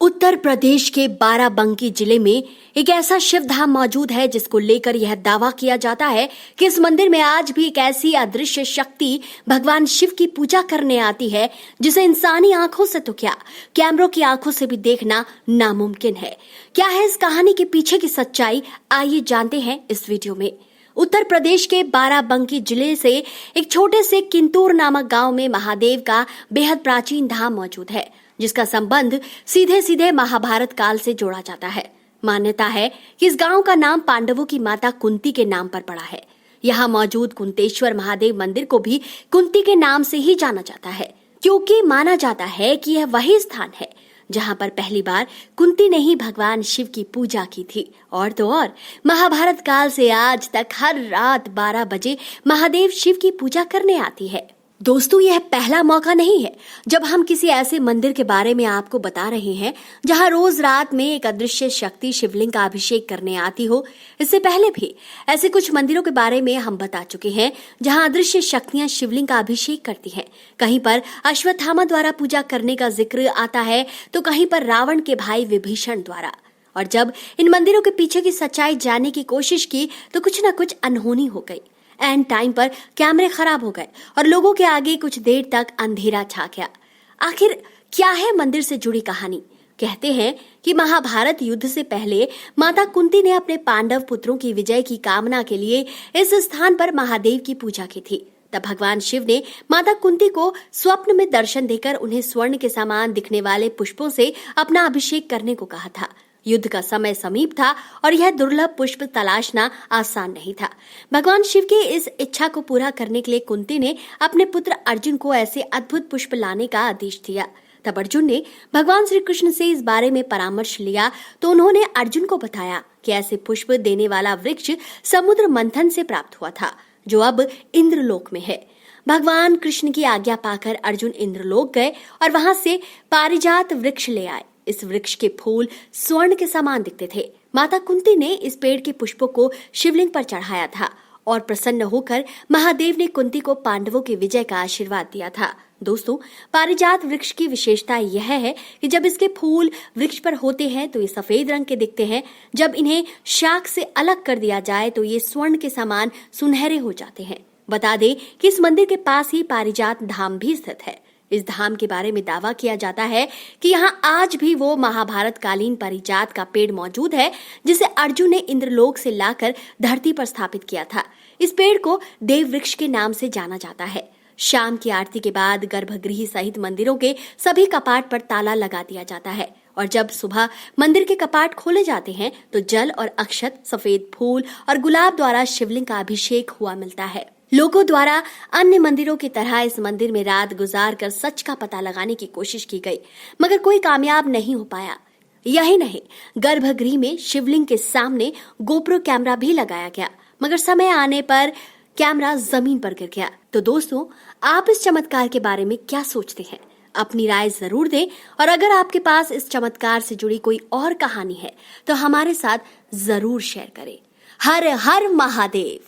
उत्तर प्रदेश के बाराबंकी जिले में एक ऐसा शिव धाम मौजूद है जिसको लेकर यह दावा किया जाता है कि इस मंदिर में आज भी एक ऐसी अदृश्य शक्ति भगवान शिव की पूजा करने आती है जिसे इंसानी आंखों से तो क्या, कैमरों की आंखों से भी देखना नामुमकिन है। क्या है इस कहानी के पीछे की सच्चाई, आइए जानते हैं इस वीडियो में। उत्तर प्रदेश के बाराबंकी जिले से एक छोटे से किंतूर नामक गांव में महादेव का बेहद प्राचीन धाम मौजूद है, जिसका संबंध सीधे सीधे महाभारत काल से जोड़ा जाता है। मान्यता है कि इस गांव का नाम पांडवों की माता कुंती के नाम पर पड़ा है। यहाँ मौजूद कुंतेश्वर महादेव मंदिर को भी कुंती के नाम से ही जाना जाता है, क्योंकि माना जाता है कि यह वही स्थान है जहां पर पहली बार कुंती ने ही भगवान शिव की पूजा की थी। और तो और महाभारत काल से आज तक हर रात 12 बजे महादेव शिव की पूजा करने आती है। दोस्तों, यह पहला मौका नहीं है जब हम किसी ऐसे मंदिर के बारे में आपको बता रहे हैं जहां रोज रात में एक अदृश्य शक्ति शिवलिंग का अभिषेक करने आती हो। इससे पहले भी ऐसे कुछ मंदिरों के बारे में हम बता चुके हैं जहां अदृश्य शक्तियां शिवलिंग का अभिषेक करती हैं। कहीं पर अश्वत्थामा द्वारा पूजा करने का जिक्र आता है तो कहीं पर रावण के भाई विभीषण द्वारा। और जब इन मंदिरों के पीछे की सच्चाई जानने की कोशिश की तो कुछ न कुछ अनहोनी हो गई। एंड टाइम पर कैमरे खराब हो गए और लोगों के आगे कुछ देर तक अंधेरा छा गया। आखिर क्या है मंदिर से जुड़ी कहानी? कहते हैं कि महाभारत युद्ध से पहले माता कुंती ने अपने पांडव पुत्रों की विजय की कामना के लिए इस स्थान पर महादेव की पूजा की थी। तब भगवान शिव ने माता कुंती को स्वप्न में दर्शन देकर उन्हें स्वर्ण के समान दिखने वाले पुष्पों से अपना अभिषेक करने को कहा था। युद्ध का समय समीप था और यह दुर्लभ पुष्प तलाशना आसान नहीं था। भगवान शिव की इस इच्छा को पूरा करने के लिए कुंती ने अपने पुत्र अर्जुन को ऐसे अद्भुत पुष्प लाने का आदेश दिया। तब अर्जुन ने भगवान श्री कृष्ण से इस बारे में परामर्श लिया तो उन्होंने अर्जुन को बताया कि ऐसे पुष्प देने वाला वृक्ष समुद्र मंथन से प्राप्त हुआ था, जो अब इंद्रलोक में है। भगवान कृष्ण की आज्ञा पाकर अर्जुन इंद्रलोक गए और वहां से पारिजात वृक्ष ले आए। इस वृक्ष के फूल स्वर्ण के समान दिखते थे। माता कुंती ने इस पेड़ के पुष्पों को शिवलिंग पर चढ़ाया था और प्रसन्न होकर महादेव ने कुंती को पांडवों की विजय का आशीर्वाद दिया था। दोस्तों, पारिजात वृक्ष की विशेषता यह है कि जब इसके फूल वृक्ष पर होते हैं तो ये सफेद रंग के दिखते हैं। जब इन्हें शाख से अलग कर दिया जाए तो ये स्वर्ण के समान सुनहरे हो जाते हैं। बता दें कि इस मंदिर के पास ही पारिजात धाम भी स्थित है। इस धाम के बारे में दावा किया जाता है कि यहाँ आज भी वो महाभारत कालीन पारिजात का पेड़ मौजूद है जिसे अर्जुन ने इंद्रलोक से लाकर धरती पर स्थापित किया था। इस पेड़ को देव वृक्ष के नाम से जाना जाता है। शाम की आरती के बाद गर्भगृह सहित मंदिरों के सभी कपाट पर ताला लगा दिया जाता है और जब सुबह मंदिर के कपाट खोले जाते हैं तो जल और अक्षत, सफेद फूल और गुलाब द्वारा शिवलिंग का अभिषेक हुआ मिलता है। लोगों द्वारा अन्य मंदिरों की तरह इस मंदिर में रात गुजार कर सच का पता लगाने की कोशिश की गई, मगर कोई कामयाब नहीं हो पाया। यही नहीं, गर्भगृह में शिवलिंग के सामने गोप्रो कैमरा भी लगाया गया, मगर समय आने पर कैमरा जमीन पर गिर गया। तो दोस्तों, आप इस चमत्कार के बारे में क्या सोचते हैं? अपनी राय जरूर दें और अगर आपके पास इस चमत्कार से जुड़ी कोई और कहानी है तो हमारे साथ जरूर शेयर करें। हर हर महादेव।